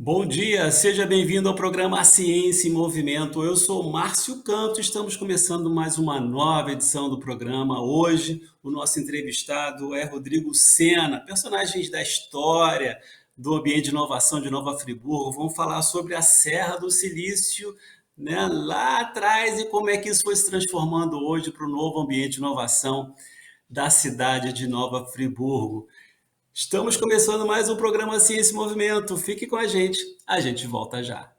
Bom dia, seja bem-vindo ao programa A Ciência em Movimento. Eu sou Márcio Canto, estamos começando mais uma nova edição do programa. Hoje, o nosso entrevistado é Rodrigo Sena, personagem da história do ambiente de inovação de Nova Friburgo. Vamos falar sobre a Serra do Silício, né, lá atrás e como é que isso foi se transformando hoje para o novo ambiente de inovação da cidade de Nova Friburgo. Estamos começando mais um programa Ciência em Movimento. Fique com a gente volta já.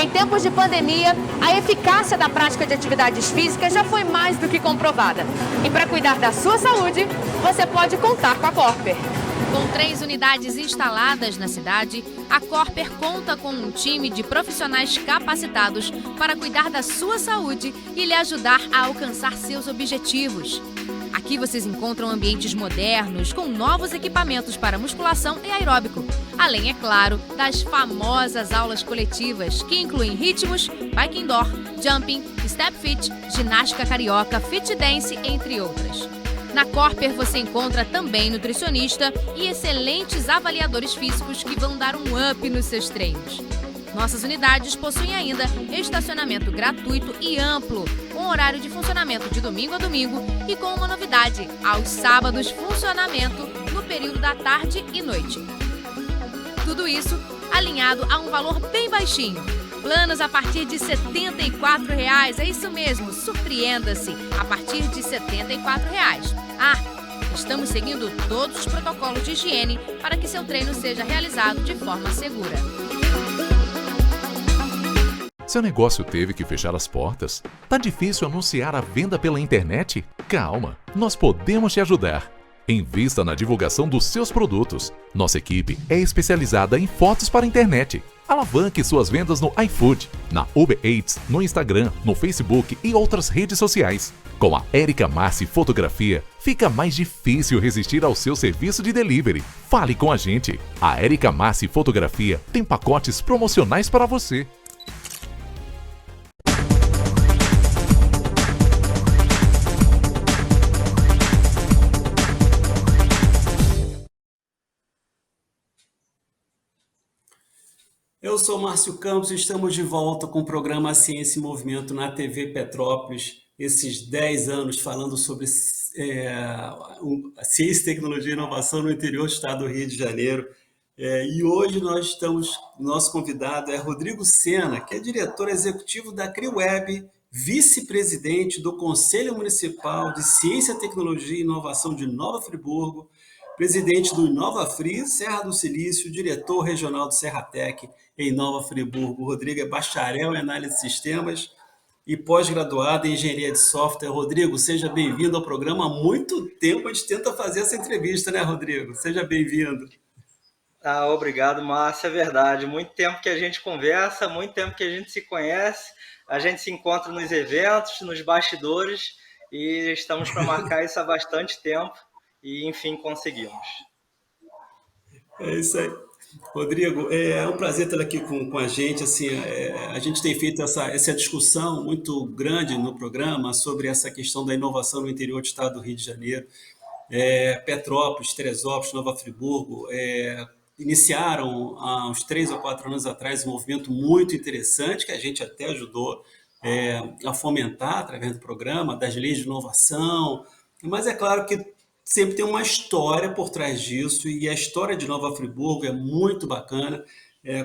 Em tempos de pandemia, a eficácia da prática de atividades físicas já foi mais do que comprovada. E para cuidar da sua saúde, você pode contar com a Corper. Com 3 unidades instaladas na cidade, a Corper conta com um time de profissionais capacitados para cuidar da sua saúde e lhe ajudar a alcançar seus objetivos. Aqui vocês encontram ambientes modernos com novos equipamentos para musculação e aeróbico, além, é claro, das famosas aulas coletivas, que incluem ritmos, bike indoor, jumping, step fit, ginástica carioca, fit dance, entre outras. Na Corper você encontra também nutricionista e excelentes avaliadores físicos que vão dar um up nos seus treinos. Nossas unidades possuem ainda estacionamento gratuito e amplo, com horário de funcionamento de domingo a domingo e com uma novidade, aos sábados funcionamento no período da tarde e noite. Tudo isso alinhado a um valor bem baixinho. Planos a partir de R$ 74,00, é isso mesmo, surpreenda-se, a partir de R$ 74,00. Estamos seguindo todos os protocolos de higiene para que seu treino seja realizado de forma segura. Seu negócio teve que fechar as portas? Tá difícil anunciar a venda pela internet? Calma, nós podemos te ajudar. Invista na divulgação dos seus produtos. Nossa equipe é especializada em fotos para a internet. Alavanque suas vendas no iFood, na Uber Eats, no Instagram, no Facebook e outras redes sociais. Com a Érica Massi Fotografia, fica mais difícil resistir ao seu serviço de delivery. Fale com a gente. A Érica Massi Fotografia tem pacotes promocionais para você. Eu sou Márcio Campos e estamos de volta com o programa Ciência em Movimento na TV Petrópolis. Esses 10 anos falando sobre a ciência, tecnologia e inovação no interior do estado do Rio de Janeiro. E hoje nosso convidado é Rodrigo Sena, que é diretor executivo da CRIWeb, vice-presidente do Conselho Municipal de Ciência, Tecnologia e Inovação de Nova Friburgo, presidente do InovaFri, Serra do Silício, diretor regional do Serratec em Nova Friburgo. O Rodrigo é bacharel em análise de sistemas e pós-graduado em engenharia de software. Rodrigo, seja bem-vindo ao programa. Há muito tempo a gente tenta fazer essa entrevista, né, Rodrigo? Seja bem-vindo. Obrigado, Márcio, é verdade. Muito tempo que a gente conversa, muito tempo que a gente se conhece, a gente se encontra nos eventos, nos bastidores e estamos para marcar isso há bastante tempo e, enfim, conseguimos. É isso aí. Rodrigo, é um prazer estar aqui com a gente. Assim, a gente tem feito essa discussão muito grande no programa sobre essa questão da inovação no interior do estado do Rio de Janeiro. Petrópolis, Teresópolis, Nova Friburgo iniciaram há uns 3 ou 4 anos atrás um movimento muito interessante que a gente até ajudou a fomentar através do programa, das leis de inovação, mas é claro que sempre tem uma história por trás disso e a história de Nova Friburgo é muito bacana.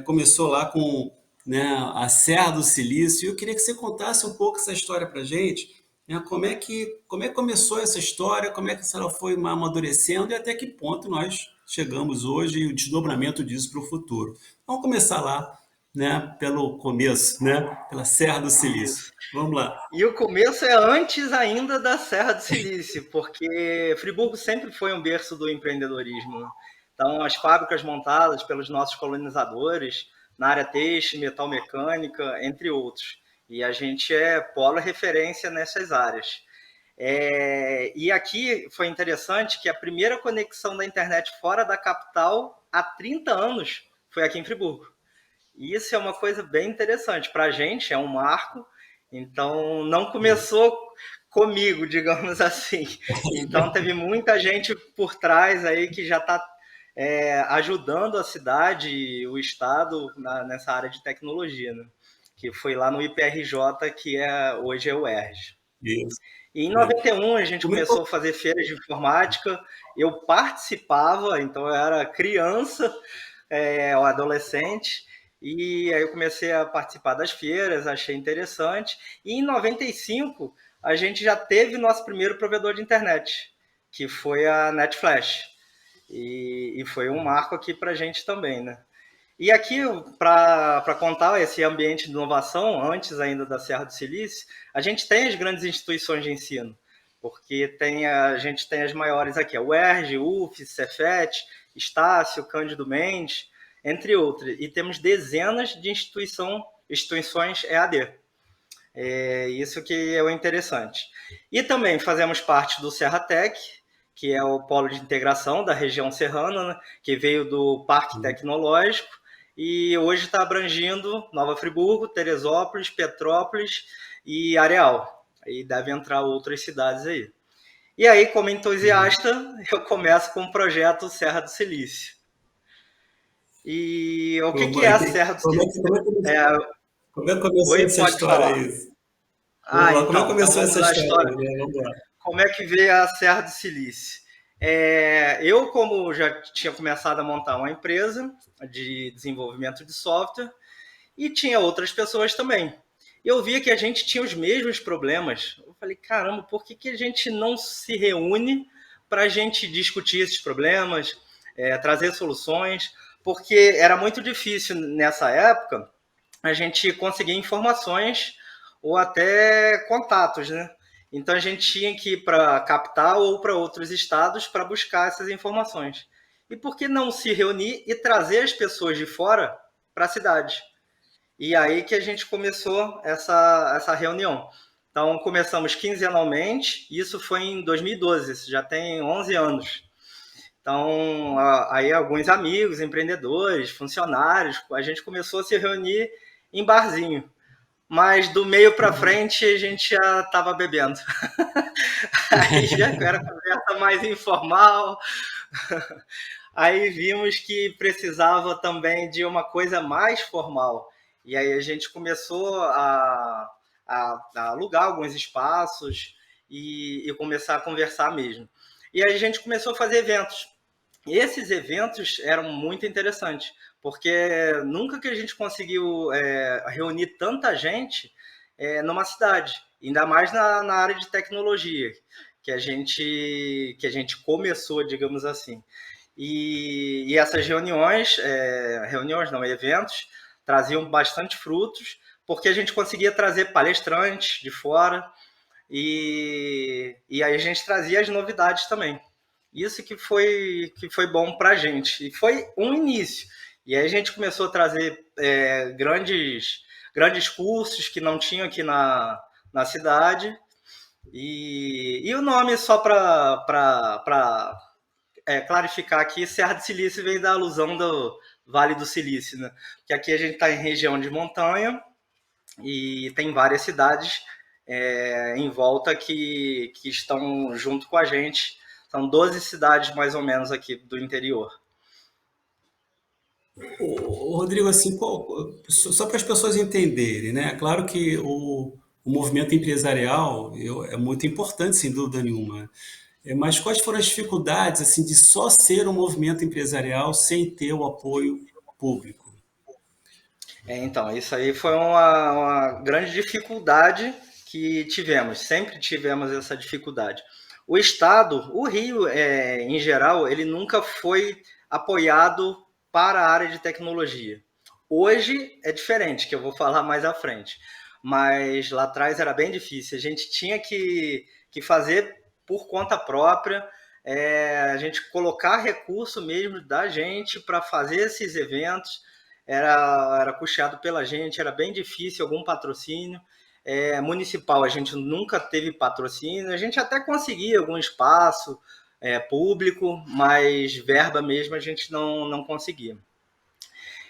Começou lá com, né, a Serra do Silício e eu queria que você contasse um pouco essa história para a gente, né, como é que começou essa história, como é que ela foi amadurecendo e até que ponto nós chegamos hoje e o desdobramento disso para o futuro. Vamos começar lá, né, pelo começo, né, pela Serra do Silício. Vamos lá. E o começo é antes ainda da Serra do Silício, porque Friburgo sempre foi um berço do empreendedorismo. Então, as fábricas montadas pelos nossos colonizadores na área têxtil, metal mecânica, entre outros. E a gente é polo referência nessas áreas. E aqui foi interessante que a primeira conexão da internet fora da capital há 30 anos foi aqui em Friburgo. E isso é uma coisa bem interessante. Para a gente é um marco. Então, não começou comigo, digamos assim. Então, teve muita gente por trás aí que já está ajudando a cidade e o estado nessa área de tecnologia, né? Que foi lá no IPRJ, que hoje é o ERJ. Isso. E em 91 a gente Como é que- começou a fazer feiras de informática. Eu participava, então eu era criança, ou adolescente, e aí eu comecei a participar das feiras, achei interessante. E em 95 a gente já teve nosso primeiro provedor de internet, que foi a NetFlash. E foi um marco aqui para a gente também, né? E aqui, para contar esse ambiente de inovação, antes ainda da Serra do Silício, a gente tem as grandes instituições de ensino, porque a gente tem as maiores aqui, a UERJ, UF, Cefet, Estácio, Cândido Mendes, entre outras. E temos dezenas de instituições EAD. Isso que é o interessante. E também fazemos parte do Serratec, que é o polo de integração da região serrana, né, que veio do Parque Tecnológico, e hoje está abrangindo Nova Friburgo, Teresópolis, Petrópolis e Areal. Aí deve entrar outras cidades aí. E aí, como entusiasta, eu começo com o projeto Serra do Silício. E o que é a Serra do Silício? Como é que começou essa história aí? Como é que começou essa história? Vamos lá. Como é que veio a Serra do Silício? Eu, como já tinha começado a montar uma empresa de desenvolvimento de software, e tinha outras pessoas também. Eu via que a gente tinha os mesmos problemas. Eu falei, caramba, por que a gente não se reúne para a gente discutir esses problemas, trazer soluções? Porque era muito difícil nessa época a gente conseguir informações ou até contatos, né? Então a gente tinha que ir para a capital ou para outros estados para buscar essas informações. E por que não se reunir e trazer as pessoas de fora para a cidade? E aí que a gente começou essa reunião. Então começamos quinzenalmente, isso foi em 2012, isso já tem 11 anos. Então aí alguns amigos, empreendedores, funcionários, a gente começou a se reunir em barzinho. Mas do meio para frente a gente já estava bebendo. Aí já era conversa mais informal. Aí vimos que precisava também de uma coisa mais formal. E aí a gente começou a alugar alguns espaços e começar a conversar mesmo. E aí a gente começou a fazer eventos. E esses eventos eram muito interessantes, porque nunca que a gente conseguiu reunir tanta gente numa cidade, ainda mais na área de tecnologia, que a gente começou, digamos assim. E essas eventos, traziam bastante frutos, porque a gente conseguia trazer palestrantes de fora, e aí a gente trazia as novidades também. Isso que foi bom para a gente. E foi um início. E aí a gente começou a trazer grandes cursos que não tinham aqui na cidade. E o nome, só para clarificar aqui, Serra do Silício vem da alusão do Vale do Silício, né? Porque aqui a gente está em região de montanha e tem várias cidades em volta que estão junto com a gente. São 12 cidades, mais ou menos, aqui do interior. Rodrigo, assim, só para as pessoas entenderem, né? Claro que o movimento empresarial é muito importante, sem dúvida nenhuma. Mas quais foram as dificuldades assim, de só ser um movimento empresarial sem ter o apoio público? Então, isso aí foi uma grande dificuldade que tivemos. Sempre tivemos essa dificuldade. O Estado, o Rio, em geral, ele nunca foi apoiado para a área de tecnologia. Hoje é diferente, que eu vou falar mais à frente. Mas lá atrás era bem difícil. A gente tinha que fazer por conta própria, a gente colocar recurso mesmo da gente para fazer esses eventos. Era custeado pela gente, era bem difícil algum patrocínio. Municipal, a gente nunca teve patrocínio, a gente até conseguia algum espaço público, mas verba mesmo a gente não conseguia.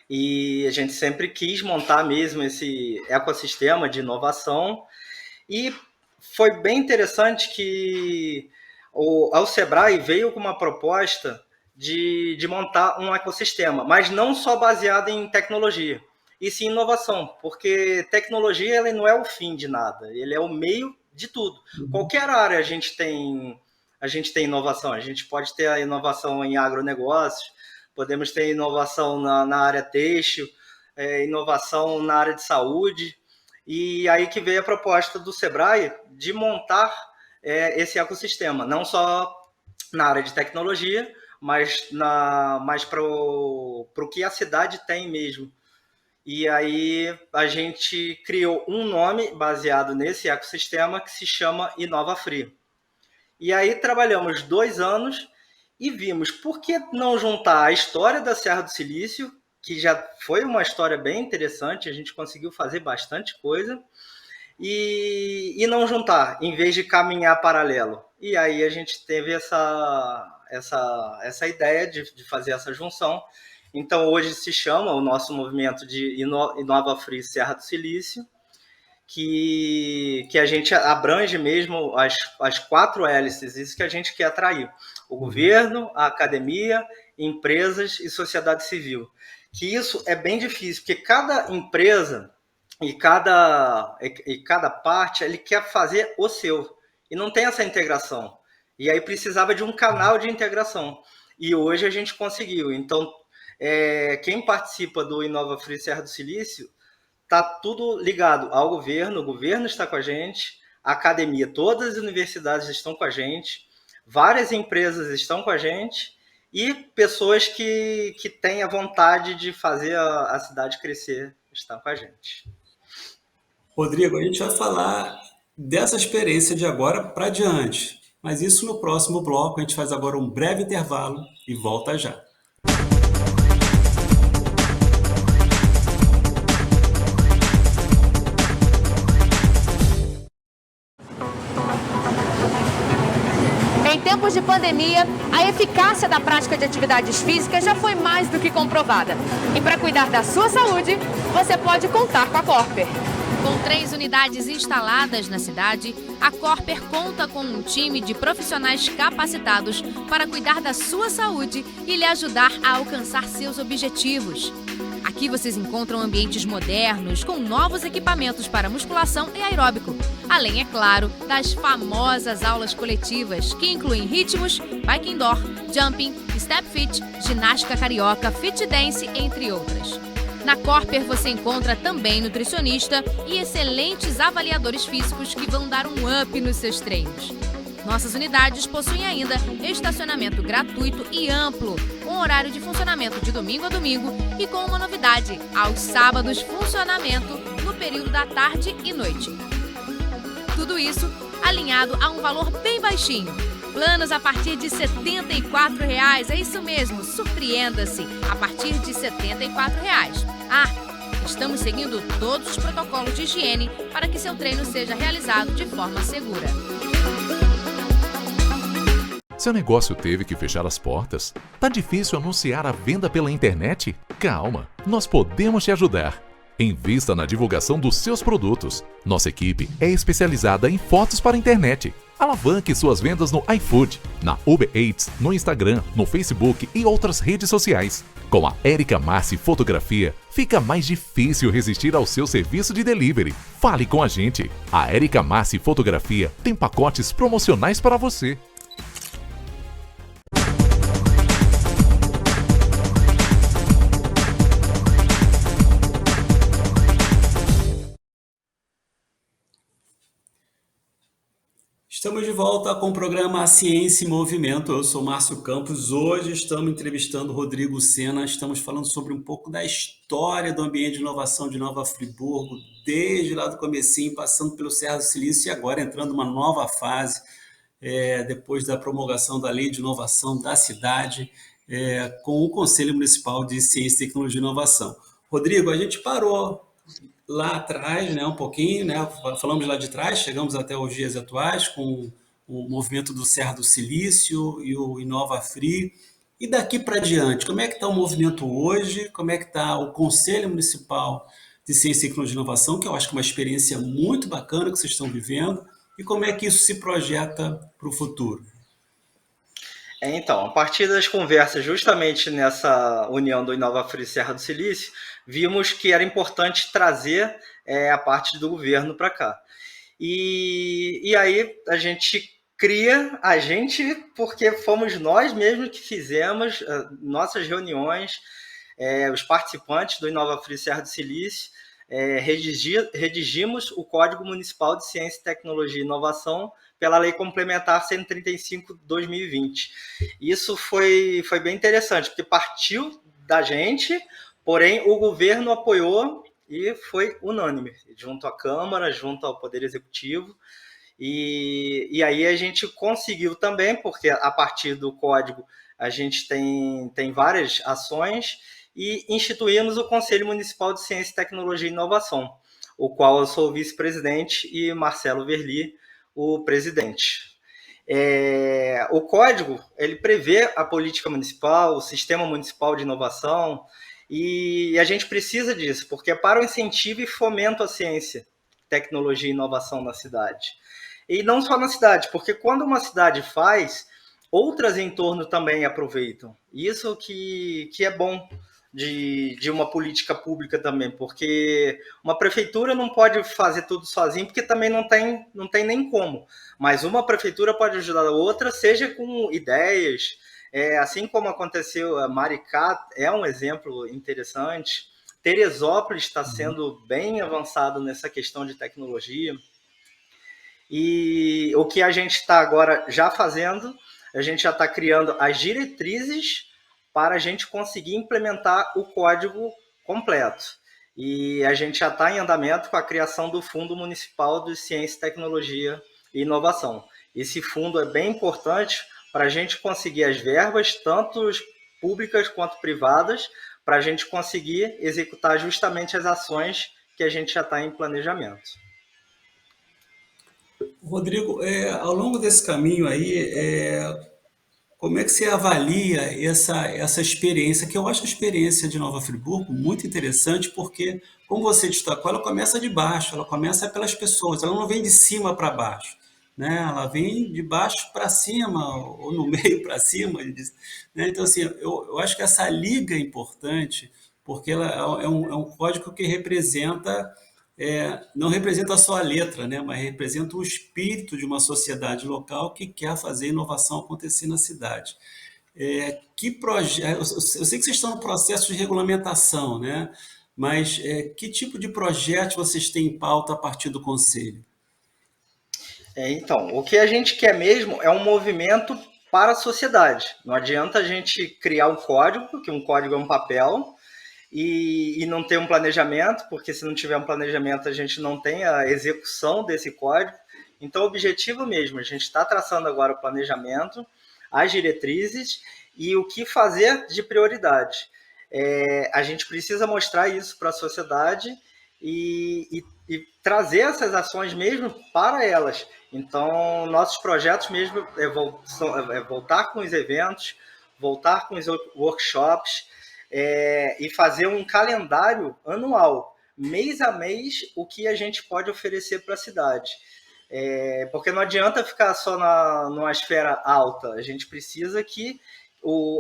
E a gente sempre quis montar mesmo esse ecossistema de inovação E foi bem interessante que o Sebrae veio com uma proposta de montar um ecossistema, mas não só baseado em tecnologia, e sim inovação, porque tecnologia ele não é o fim de nada, ele é o meio de tudo. Qualquer área a gente tem inovação, a gente pode ter a inovação em agronegócios, podemos ter inovação na área têxtil, inovação na área de saúde, e aí que veio a proposta do Sebrae de montar esse ecossistema, não só na área de tecnologia, mas para o que a cidade tem mesmo. E aí a gente criou um nome baseado nesse ecossistema que se chama Inova Free. E aí trabalhamos 2 anos e vimos por que não juntar a história da Serra do Silício, que já foi uma história bem interessante, a gente conseguiu fazer bastante coisa, e não juntar, em vez de caminhar paralelo. E aí a gente teve essa ideia de fazer essa junção. Então hoje se chama o nosso movimento de Inova Free Serra do Silício, que a gente abrange mesmo as 4 hélices, isso que a gente quer atrair: o governo, a academia, empresas e sociedade civil. Que isso é bem difícil, porque cada empresa e cada parte ele quer fazer o seu, e não tem essa integração. E aí precisava de um canal de integração. E hoje a gente conseguiu. Então, quem participa do Inova Free Serra do Silício está tudo ligado ao governo, o governo está com a gente, a academia, todas as universidades estão com a gente, várias empresas estão com a gente, e pessoas que têm a vontade de fazer a cidade crescer estão com a gente. Rodrigo, a gente vai falar dessa experiência de agora para diante, mas isso no próximo bloco. A gente faz agora um breve intervalo e volta já. Em tempos de pandemia, a eficácia da prática de atividades físicas já foi mais do que comprovada. E para cuidar da sua saúde, você pode contar com a Corper. Com 3 unidades instaladas na cidade, a Corper conta com um time de profissionais capacitados para cuidar da sua saúde e lhe ajudar a alcançar seus objetivos. Aqui vocês encontram ambientes modernos, com novos equipamentos para musculação e aeróbico. Além, é claro, das famosas aulas coletivas, que incluem ritmos, bike indoor, jumping, step fit, ginástica carioca, fit dance, entre outras. Na Corper você encontra também nutricionista e excelentes avaliadores físicos que vão dar um up nos seus treinos. Nossas unidades possuem ainda estacionamento gratuito e amplo, com horário de funcionamento de domingo a domingo e com uma novidade: aos sábados, funcionamento no período da tarde e noite. Tudo isso alinhado a um valor bem baixinho. Planos a partir de R$ 74,00, é isso mesmo, surpreenda-se, a partir de R$ 74,00. Estamos seguindo todos os protocolos de higiene para que seu treino seja realizado de forma segura. Seu negócio teve que fechar as portas? Tá difícil anunciar a venda pela internet? Calma, nós podemos te ajudar. Invista na divulgação dos seus produtos. Nossa equipe é especializada em fotos para a internet. Alavanque suas vendas no iFood, na Uber Eats, no Instagram, no Facebook e outras redes sociais. Com a Érica Massi Fotografia, fica mais difícil resistir ao seu serviço de delivery. Fale com a gente. A Érica Massi Fotografia tem pacotes promocionais para você. Estamos de volta com o programa Ciência e Movimento. Eu sou Márcio Campos. Hoje estamos entrevistando o Rodrigo Sena. Estamos falando sobre um pouco da história do ambiente de inovação de Nova Friburgo, desde lá do comecinho, passando pelo Serra do Silício e agora entrando numa nova fase, depois da promulgação da Lei de Inovação da cidade, com o Conselho Municipal de Ciência, Tecnologia e Inovação. Rodrigo, a gente parou lá atrás, né, um pouquinho, né, falamos lá de trás, chegamos até os dias atuais com o movimento do Serra do Silício e o Inova Free. E daqui para diante, como é que está o movimento hoje? Como é que está o Conselho Municipal de Ciência, Tecnologia e Inovação, que eu acho que é uma experiência muito bacana que vocês estão vivendo, e como é que isso se projeta para o futuro? Então, a partir das conversas justamente nessa união do InovaFree e Serra do Silício, vimos que era importante trazer a parte do governo para cá. E aí a gente cria porque fomos nós mesmos que fizemos nossas reuniões, os participantes do InovaFree Serra do Silício, redigimos o Código Municipal de Ciência, Tecnologia e Inovação pela Lei Complementar 135/2020. Isso foi bem interessante, porque partiu da gente, porém o governo apoiou e foi unânime, junto à Câmara, junto ao Poder Executivo. E aí a gente conseguiu também, porque a partir do código a gente tem várias ações, e instituímos o Conselho Municipal de Ciência, Tecnologia e Inovação, o qual eu sou o vice-presidente e Marcelo Verli, o presidente. O código ele prevê a política municipal, o sistema municipal de inovação, e a gente precisa disso, porque é para o incentivo e fomento à ciência, tecnologia e inovação na cidade. E não só na cidade, porque quando uma cidade faz, outras em torno também aproveitam. Isso que é bom de uma política pública também, porque uma prefeitura não pode fazer tudo sozinho, porque também não tem nem como. Mas uma prefeitura pode ajudar a outra, seja com ideias, assim como aconteceu, a Maricá é um exemplo interessante. Teresópolis está sendo bem avançado nessa questão de tecnologia. E o que a gente está agora já fazendo, a gente já está criando as diretrizes para a gente conseguir implementar o código completo. E a gente já está em andamento com a criação do Fundo Municipal de Ciência, Tecnologia e Inovação. Esse fundo é bem importante para a gente conseguir as verbas, tanto públicas quanto privadas, para a gente conseguir executar justamente as ações que a gente já está em planejamento. Rodrigo, ao longo desse caminho aí, como é que você avalia essa experiência, que eu acho a experiência de Nova Friburgo muito interessante, porque, como você destacou, ela começa de baixo, ela começa pelas pessoas, ela não vem de cima para baixo, né? Ela vem de baixo para cima, ou no meio para cima, né? Então, assim, eu acho que essa liga é importante, porque ela é um código que representa não representa só a letra, né, mas representa o espírito de uma sociedade local que quer fazer inovação acontecer na cidade. Eu sei que vocês estão no processo de regulamentação, né? Mas que tipo de projeto vocês têm em pauta a partir do Conselho? Então, o que a gente quer mesmo é um movimento para a sociedade. Não adianta a gente criar um código, que um código é um papel, e não ter um planejamento, porque se não tiver um planejamento a gente não tem a execução desse código. Então o objetivo mesmo, a gente está traçando agora o planejamento, as diretrizes e o que fazer de prioridade. A gente precisa mostrar isso para a sociedade e trazer essas ações mesmo para elas. Então nossos projetos mesmo é voltar com os eventos, voltar com os workshops, e fazer um calendário anual, mês a mês, o que a gente pode oferecer para a cidade. Porque não adianta ficar só numa esfera alta, a gente precisa que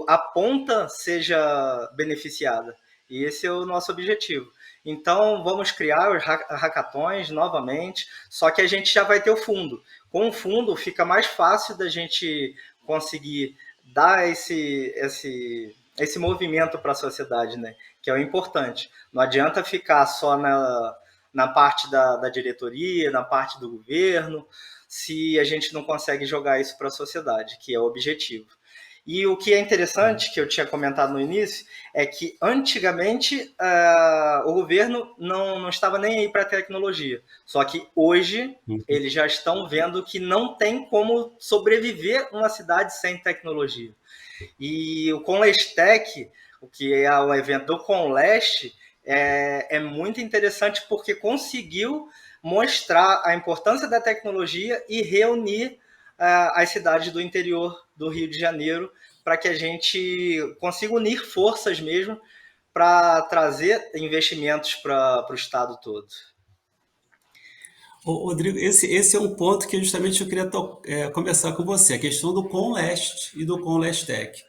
a ponta seja beneficiada. E esse é o nosso objetivo. Então, vamos criar os hackathons novamente, só que a gente já vai ter o fundo. Com o fundo, fica mais fácil da gente conseguir dar esse movimento para a sociedade, né? Que é o importante. Não adianta ficar só na parte da diretoria, na parte do governo, se a gente não consegue jogar isso para a sociedade, que é o objetivo. E o que é interessante, que eu tinha comentado no início, é que antigamente o governo não estava nem aí para a tecnologia. Só que hoje eles já estão vendo que não tem como sobreviver uma cidade sem tecnologia. E o Conlestec, o que é o evento do Conleste, é muito interessante porque conseguiu mostrar a importância da tecnologia e reunir as cidades do interior do Rio de Janeiro para que a gente consiga unir forças mesmo para trazer investimentos para o estado todo. Rodrigo, esse é um ponto que justamente eu queria conversar com você, a questão do CONLEST e do CONLESTEC.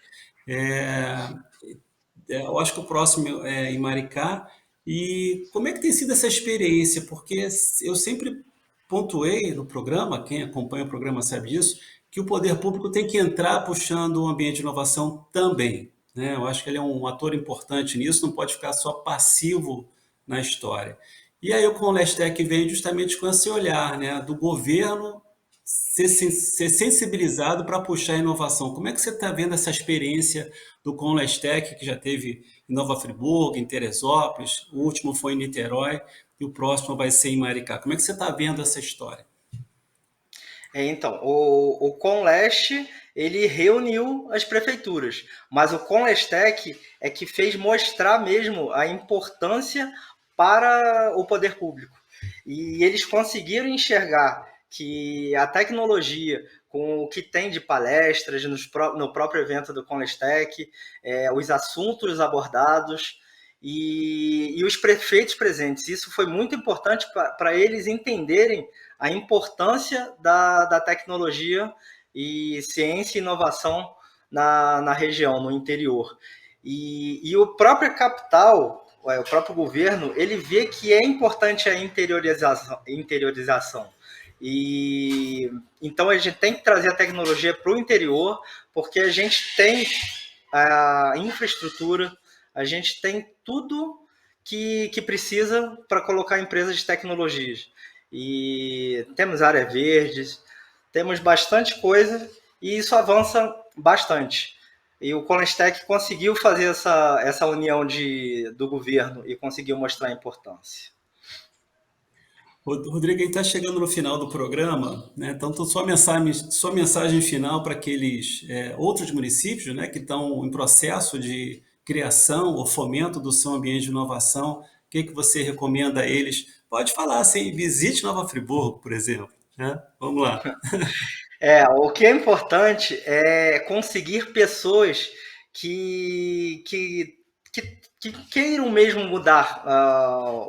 Eu acho que o próximo é em Maricá. E como é que tem sido essa experiência? Porque eu sempre pontuei no programa, quem acompanha o programa sabe disso, que o poder público tem que entrar puxando o ambiente de inovação também, né? Eu acho que ele é um ator importante nisso, não pode ficar só passivo na história. E aí o Conlestec vem justamente com esse olhar, né, do governo ser sensibilizado para puxar a inovação. Como é que você está vendo essa experiência do Conlestec, que já teve em Nova Friburgo, em Teresópolis, o último foi em Niterói e o próximo vai ser em Maricá. Como é que você está vendo essa história? Então, o Conleste, ele reuniu as prefeituras, mas o Conlestec é que fez mostrar mesmo a importância para o poder público. E eles conseguiram enxergar que a tecnologia, com o que tem de palestras no próprio evento do Conlestec, os assuntos abordados e os prefeitos presentes, isso foi muito importante para eles entenderem a importância da tecnologia e ciência e inovação na região, no interior. E o próprio capital, o próprio governo, ele vê que é importante a interiorização. E então a gente tem que trazer a tecnologia para o interior, porque a gente tem a infraestrutura, a gente tem tudo que precisa para colocar empresas de tecnologias. E temos áreas verdes, temos bastante coisa e isso avança bastante. E o Conlestec conseguiu fazer essa união do governo e conseguiu mostrar a importância. Rodrigo, a gente está chegando no final do programa, né? Então, sua mensagem final para aqueles outros municípios, né, que estão em processo de criação ou fomento do seu ambiente de inovação, o que você recomenda a eles? Pode falar assim, visite Nova Friburgo, por exemplo, né? Vamos lá. O que é importante é conseguir pessoas que queiram mesmo mudar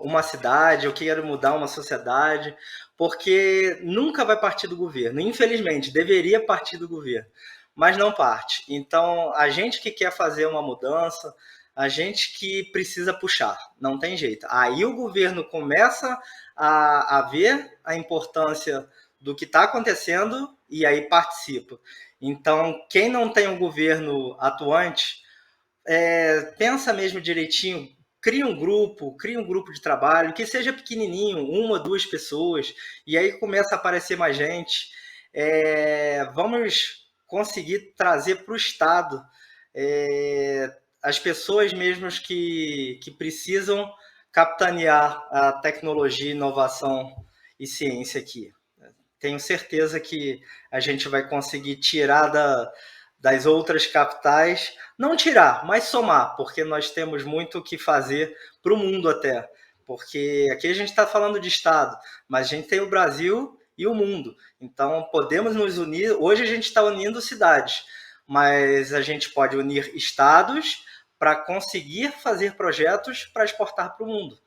uma cidade ou queiram mudar uma sociedade, porque nunca vai partir do governo. Infelizmente, deveria partir do governo, mas não parte. Então, a gente que quer fazer uma mudança, a gente que precisa puxar, não tem jeito. Aí o governo começa a ver a importância do que está acontecendo e aí participa. Então, quem não tem um governo atuante, pensa mesmo direitinho, cria um grupo de trabalho, que seja pequenininho, 1 ou 2 pessoas, e aí começa a aparecer mais gente. Vamos conseguir trazer para o Estado as pessoas mesmas que precisam capitanear a tecnologia, inovação e ciência aqui. Tenho certeza que a gente vai conseguir tirar das outras capitais, não tirar, mas somar, porque nós temos muito o que fazer para o mundo até. Porque aqui a gente está falando de Estado, mas a gente tem o Brasil e o mundo. Então, podemos nos unir. Hoje a gente está unindo cidades, mas a gente pode unir estados para conseguir fazer projetos para exportar para o mundo.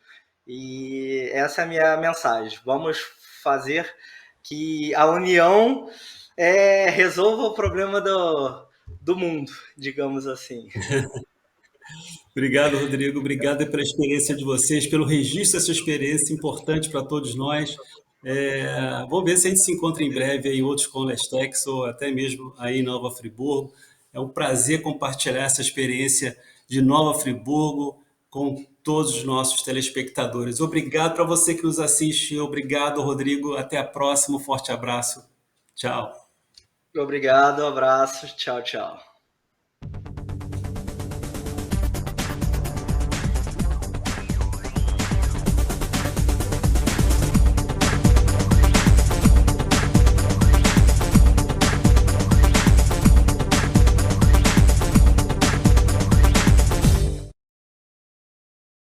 E essa é a minha mensagem. Vamos fazer que a união resolva o problema do mundo, digamos assim. Obrigado, Rodrigo. Obrigado pela experiência de vocês, pelo registro dessa experiência importante para todos nós. Vamos ver se a gente se encontra em breve em outros Conlestecs ou até mesmo aí em Nova Friburgo. É um prazer compartilhar essa experiência de Nova Friburgo com todos os nossos telespectadores. Obrigado para você que nos assiste. Obrigado, Rodrigo. Até a próxima. Um forte abraço. Tchau. Obrigado, um abraço. Tchau, tchau.